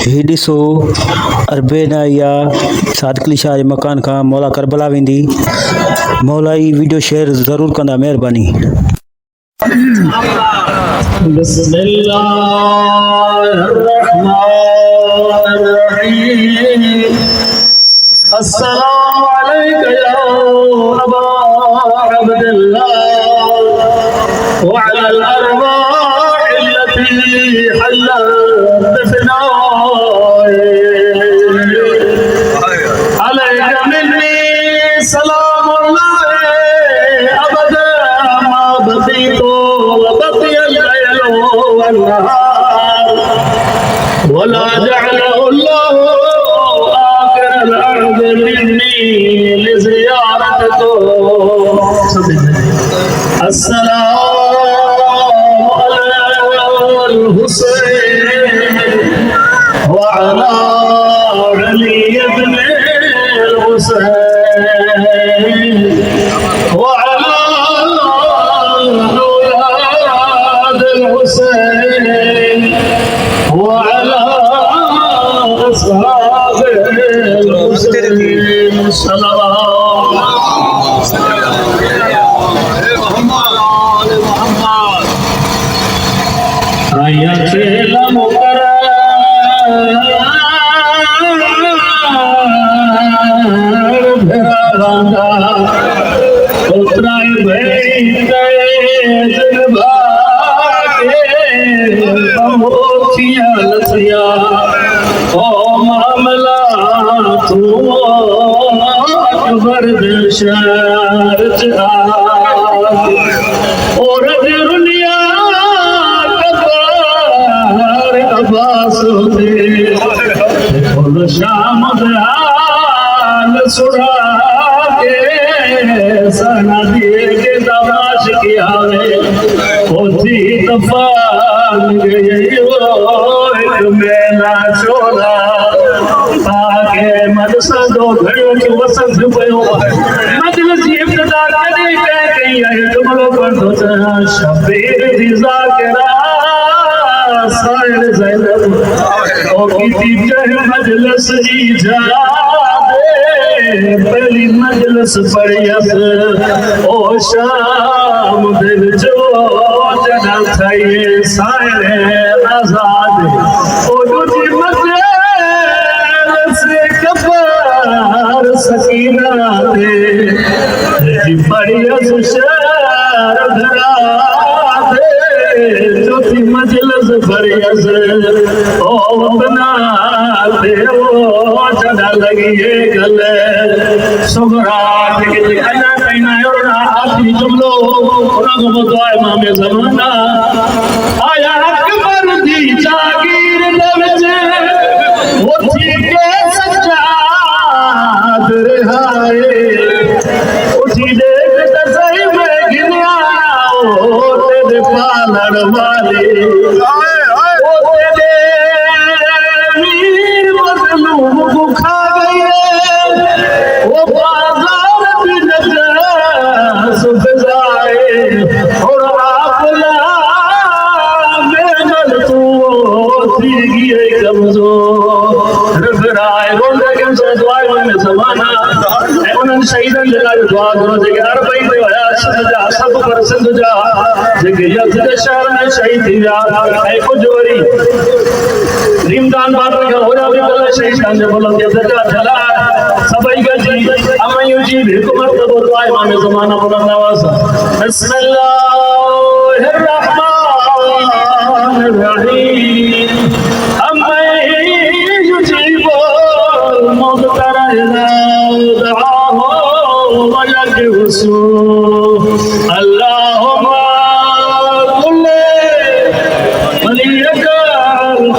ही ॾिसो अरबेन या सादिक अली शाह जे मकान खां मौला करबला वेंदी। मौला ई वीडियो शेयर ज़रूर कंदा, महिरबानी। बिस्मिल्लाहिर्रहमानिर्रहीम। अस्सलामु अलैका या अबा अब्दिल्लाह व अलल अरवाह अल्लती हल्लत बिफनाए अलैका मिन्नी सलामुल्लाह अबदा मा बक़ीतु व बक़ियल लैलु वन नहार वला जअलहु अल्लाहु आखिरल अर्ज़ मिन्नी लिज़ियारतिकु। अस्सलामु अलल हुसैन व अला अली इब्न हुसैन व अला औलाद हुसैन व अला अस्हाब हुसैन सल्लल्लाहु आया चेला मुकर्रम भरावांगा उतराई भई तेज भागे मोतिया लसिया ओ मामला तू अकबर शहर चा और दुनिया कबार अब्बास दे और शाम हाल सुरा के सना दिए के दमाश किया है होती तफान गई एक मेला छोड़ा ताके मदसा दो घड़ियों की वसंत पयो मजलिस इब्तिदा कदे कह गई है जुमलो पर तो शबीर दी ज़ाकिरा साहिल ज़ैनब ओ की चाहे मजलिस जी जा पहली मजलिस पढ़ियस ओ शाम दिल जो जना थे साहिल आजाद ओ दूजी मजलिस कबार सकीना दे पढ़ियस शहर धरा दे चौथी मजलिस पढ़ियस ओ बना दे वो जना लगी है गले सुगरात के अना पैना और आखिरी जुमलो उना को दुआ इमाम ज़माना आया अकबर दी जागीर दवजे वो थी के सज्जाद रहाए उठी देख तसई में गिनिया ओ तेरे पालड़ वाले ओ तेरे वीर मजलूम को खा गई वो बाजार भी नजर सुफजाए और आपला मेहनत तू थी गई कमजोर रफराए रोंदे के से दुआ में ज़माना है उन्हनि शहीदनि जे लाइ दुआ करो जेके अरबई में हुया सिंध जा सब पर सिंध जा जेके यज़द शहर में शहीद थी विया ऐं कुझु वरी रीमदान बादल खां होया बि कल शहीदनि जे बुलंद ज़का ठला सभई गॾिजी अमयूं जी हिकु मर्तबो दुआ इमाम ज़माना बुलंद आवाज़ बिस्मिल्लाहिर्रहमानिर्रहीम अम्मै युजीबु मुज़तर इज़ा दआहु व यजसु अल्लाहुम्मा कुल्ले वलियका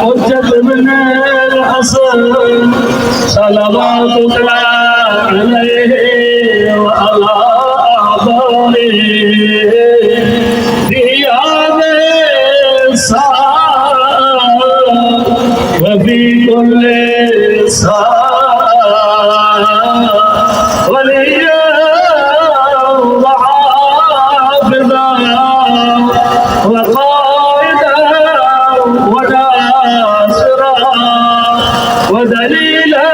हुज्जत इब्न हसन सलवातुल्लाह अलैहि व अला आबाइहि रियादे सा व फी कुल्ले सा वलिया व हाफिज़ा व क़ाइदा व नासिरा ودليلا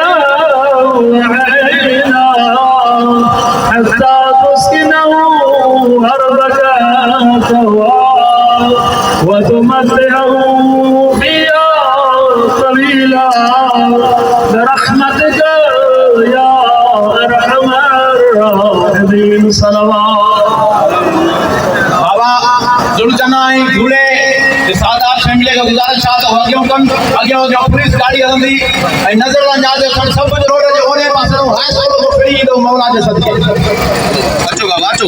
وعينا حتى تسكنه أرضك تهوى وتمتعه فيها طويلا برحمتك يا أرحم الراحمين صلوات बाबा जुलचना झूले सादात फैमिली का गुजारिश आहे त अॻियों कनि अॻियों पुलिस गाड़ी हलंदी ऐं नज़र न जाजे सभु रोड जे ओरे पासे हाई कोर्ट फिरी ईंदो मौला जे सदके अचो बाबा अचो।